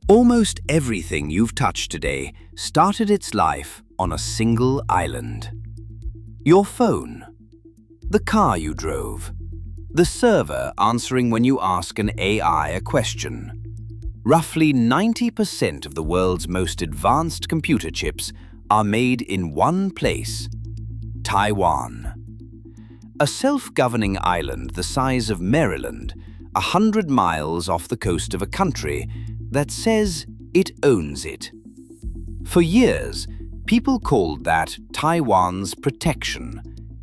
Almost everything you've touched today started its life on a single island. Your phone, the car you drove, the server answering when you ask an AI a question. Roughly 90% of the world's most advanced computer chips are made in one place, Taiwan. A self-governing island the size of Maryland, 100 miles off the coast of a country that says it owns it. For years, people called that Taiwan's protection,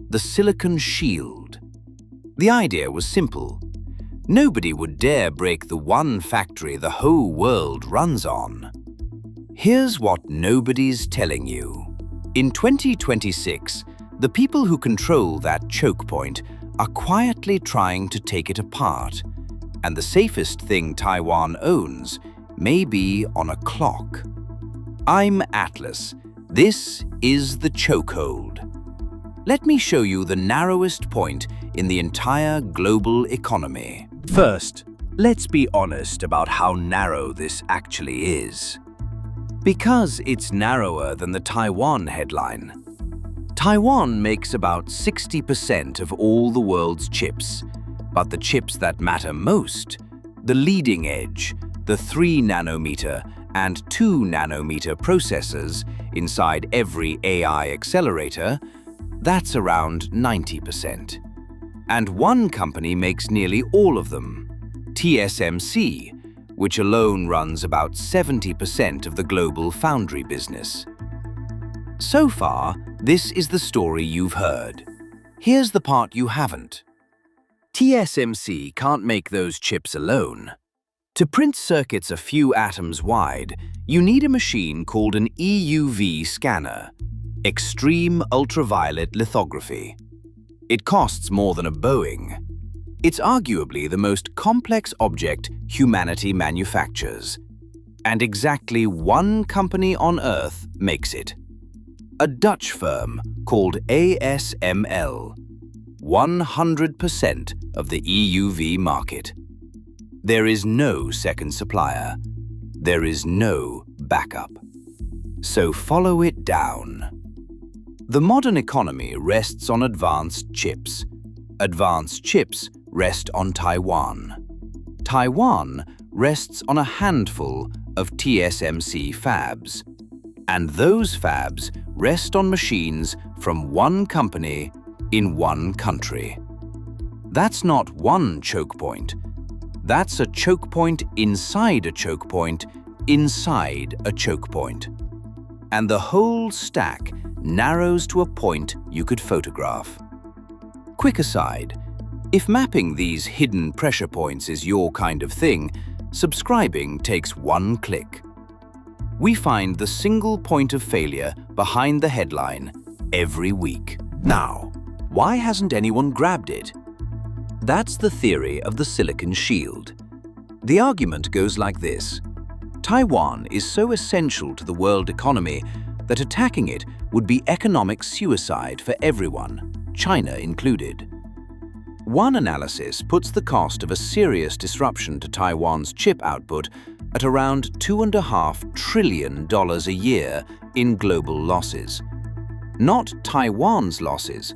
the Silicon Shield. The idea was simple. Nobody would dare break the one factory the whole world runs on. Here's what nobody's telling you. In 2026, the people who control that choke point are quietly trying to take it apart, and the safest thing Taiwan owns may be on a clock. I'm Atlas. This is the Chokehold. Let me show you the narrowest point in the entire global economy. First, let's be honest about how narrow this actually is. Because it's narrower than the Taiwan headline. Taiwan makes about 60% of all the world's chips, but the chips that matter most, the leading edge, the 3 nanometer and 2 nanometer processors inside every AI accelerator, that's around 90%. And one company makes nearly all of them, TSMC, which alone runs about 70% of the global foundry business. So far, this is the story you've heard. Here's the part you haven't. TSMC can't make those chips alone. To print circuits a few atoms wide, you need a machine called an EUV scanner, extreme ultraviolet lithography. It costs more than a Boeing. It's arguably the most complex object humanity manufactures. And exactly one company on Earth makes it. A Dutch firm called ASML. 100% of the EUV market. There is no second supplier. There is no backup. So follow it down. The modern economy rests on advanced chips. Advanced chips rest on Taiwan. Taiwan rests on a handful of TSMC fabs. And those fabs rest on machines from one company in one country. That's not one choke point. That's a choke point inside a choke point inside a choke point. And the whole stack narrows to a point you could photograph. Quick aside, if mapping these hidden pressure points is your kind of thing, subscribing takes one click. We find the single point of failure behind the headline every week. Now, why hasn't anyone grabbed it? That's the theory of the Silicon Shield. The argument goes like this. Taiwan is so essential to the world economy that attacking it would be economic suicide for everyone, China included. One analysis puts the cost of a serious disruption to Taiwan's chip output at around $2.5 trillion a year in global losses. Not Taiwan's losses,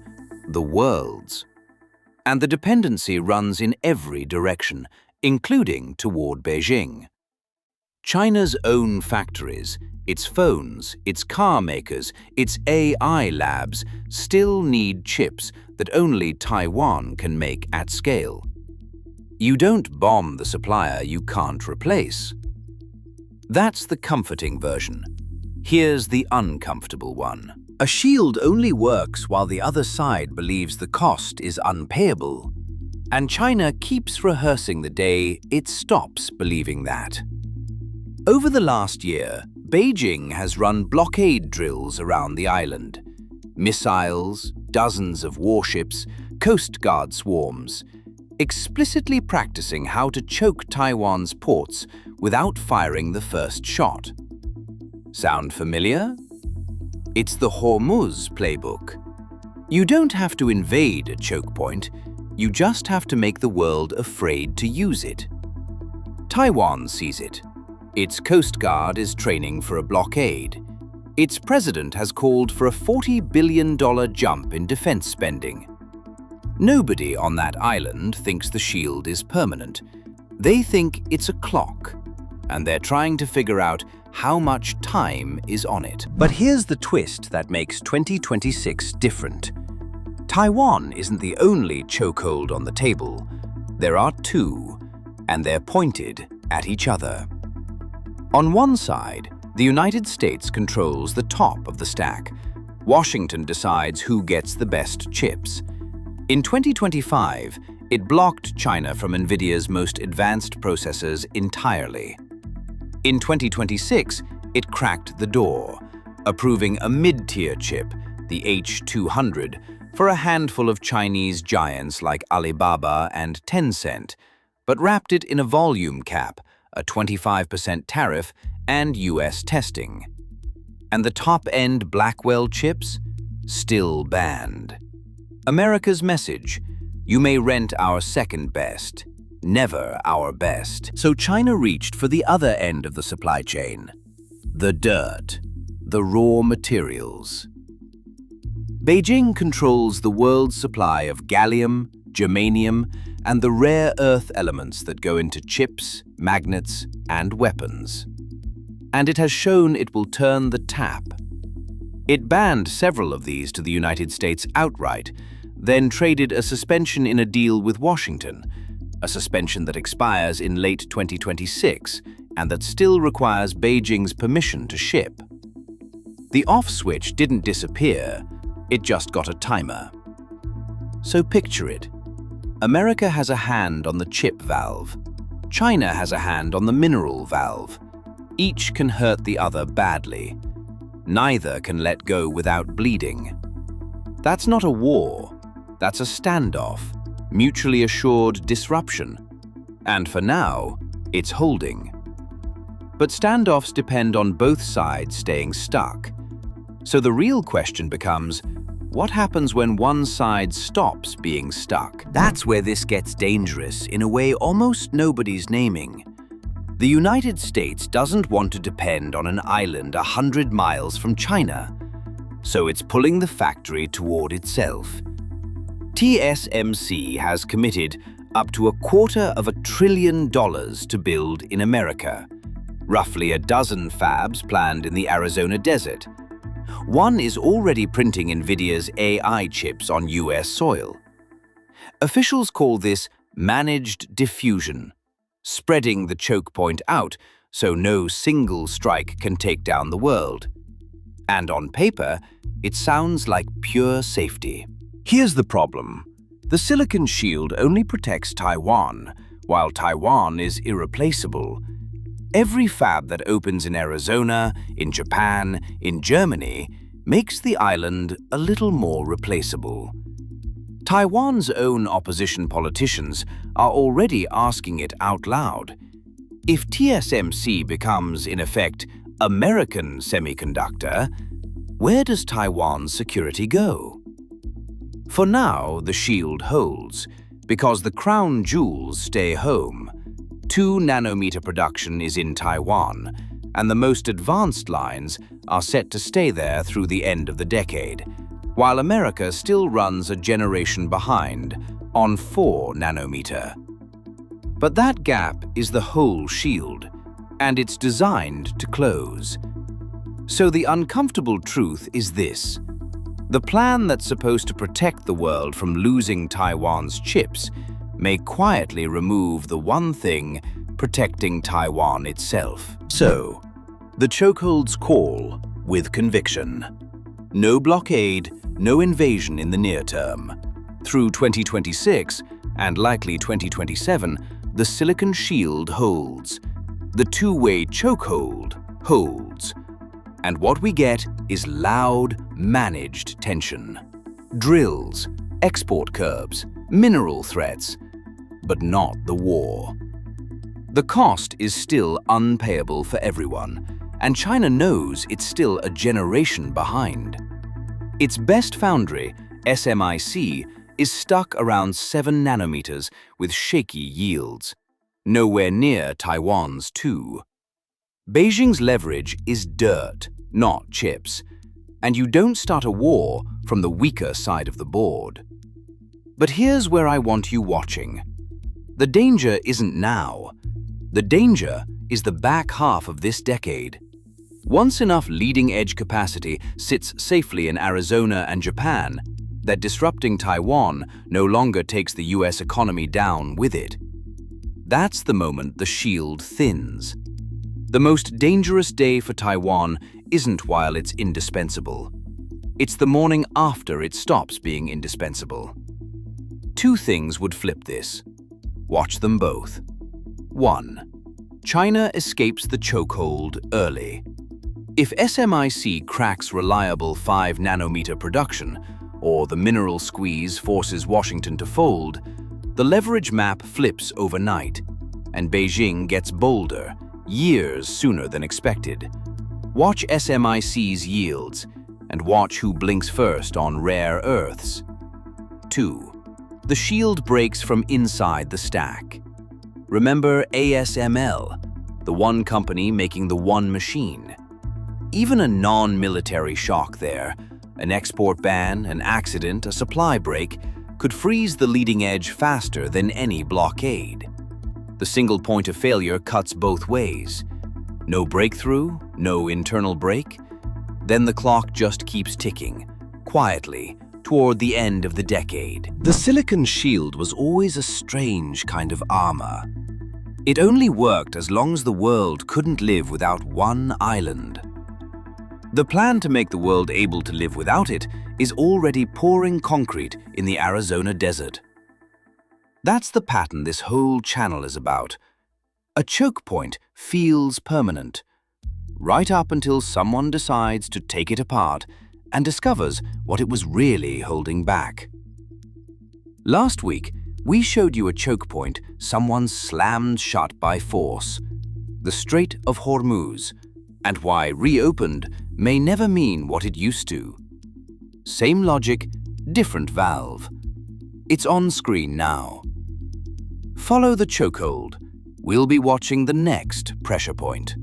the world's. And the dependency runs in every direction, including toward Beijing. China's own factories, its phones, its car makers, its AI labs still need chips that only Taiwan can make at scale. You don't bomb the supplier you can't replace. That's the comforting version. Here's the uncomfortable one. A shield only works while the other side believes the cost is unpayable. And China keeps rehearsing the day it stops believing that. Over the last year, Beijing has run blockade drills around the island. Missiles, dozens of warships, Coast Guard swarms, explicitly practicing how to choke Taiwan's ports without firing the first shot. Sound familiar? It's the Hormuz playbook. You don't have to invade a choke point, you just have to make the world afraid to use it. Taiwan sees it. Its Coast Guard is training for a blockade. Its president has called for a $40 billion jump in defense spending. Nobody on that island thinks the shield is permanent. They think it's a clock, and they're trying to figure out how much time is on it. But here's the twist that makes 2026 different. Taiwan isn't the only chokehold on the table. There are two, and they're pointed at each other. On one side, the United States controls the top of the stack. Washington decides who gets the best chips. In 2025, it blocked China from NVIDIA's most advanced processors entirely. In 2026, it cracked the door, approving a mid-tier chip, the H200, for a handful of Chinese giants like Alibaba and Tencent, but wrapped it in a volume cap, a 25% tariff, and US testing. And the top-end Blackwell chips? Still banned. America's message: you may rent our second best, never our best. So China reached for the other end of the supply chain, the dirt, the raw materials. Beijing controls the world's supply of gallium, germanium, and the rare earth elements that go into chips, magnets, and weapons. And it has shown it will turn the tap. It banned several of these to the United States outright, then traded a suspension in a deal with Washington, a suspension that expires in late 2026 and that still requires Beijing's permission to ship. The off switch didn't disappear, it just got a timer. So picture it. America has a hand on the chip valve. China has a hand on the mineral valve. Each can hurt the other badly. Neither can let go without bleeding. That's not a war. That's a standoff, mutually assured disruption. And for now, it's holding. But standoffs depend on both sides staying stuck. So the real question becomes, what happens when one side stops being stuck? That's where this gets dangerous in a way almost nobody's naming. The United States doesn't want to depend on an island 100 miles from China, so it's pulling the factory toward itself. TSMC has committed up to $250 billion to build in America, roughly a dozen fabs planned in the Arizona desert. One is already printing NVIDIA's AI chips on US soil. Officials call this managed diffusion, spreading the choke point out so no single strike can take down the world. And on paper, it sounds like pure safety. Here's the problem. The silicon shield only protects Taiwan, while Taiwan is irreplaceable. Every fab that opens in Arizona, in Japan, in Germany, makes the island a little more replaceable. Taiwan's own opposition politicians are already asking it out loud. If TSMC becomes, in effect, American semiconductor, where does Taiwan's security go? For now, the shield holds, because the crown jewels stay home. 2-nanometer production is in Taiwan, and the most advanced lines are set to stay there through the end of the decade, while America still runs a generation behind on 4-nanometer. But that gap is the whole shield, and it's designed to close. So the uncomfortable truth is this. The plan that's supposed to protect the world from losing Taiwan's chips may quietly remove the one thing protecting Taiwan itself. So, the chokehold's call with conviction. No blockade, no invasion in the near term. Through 2026, and likely 2027, the silicon shield holds. The two-way chokehold holds. And what we get is loud, managed tension. Drills, export curbs, mineral threats, but not the war. The cost is still unpayable for everyone, and China knows it's still a generation behind. Its best foundry, SMIC, is stuck around 7 nanometers with shaky yields, nowhere near Taiwan's 2. Beijing's leverage is dirt, not chips, and you don't start a war from the weaker side of the board. But here's where I want you watching. The danger isn't now. The danger is the back half of this decade. Once enough leading-edge capacity sits safely in Arizona and Japan, that disrupting Taiwan no longer takes the US economy down with it. That's the moment the shield thins. The most dangerous day for Taiwan isn't while it's indispensable. It's the morning after it stops being indispensable. Two things would flip this. Watch them both. 1. China escapes the chokehold early. If TSMC cracks reliable 5-nanometer production, or the mineral squeeze forces Washington to fold, the leverage map flips overnight, and Beijing gets bolder, years sooner than expected. Watch TSMC's yields, and watch who blinks first on rare earths. 2. The shield breaks from inside the stack. Remember ASML, the one company making the one machine. Even a non-military shock there, an export ban, an accident, a supply break, could freeze the leading edge faster than any blockade. The single point of failure cuts both ways. No breakthrough, no internal break. Then the clock just keeps ticking, quietly, toward the end of the decade. The silicon shield was always a strange kind of armor. It only worked as long as the world couldn't live without one island. The plan to make the world able to live without it is already pouring concrete in the Arizona desert. That's the pattern this whole channel is about. A choke point feels permanent, right up until someone decides to take it apart and discovers what it was really holding back. Last week, we showed you a choke point someone slammed shut by force, the Strait of Hormuz, and why reopened may never mean what it used to. Same logic, different valve. It's on screen now. Follow the chokehold. We'll be watching the next pressure point.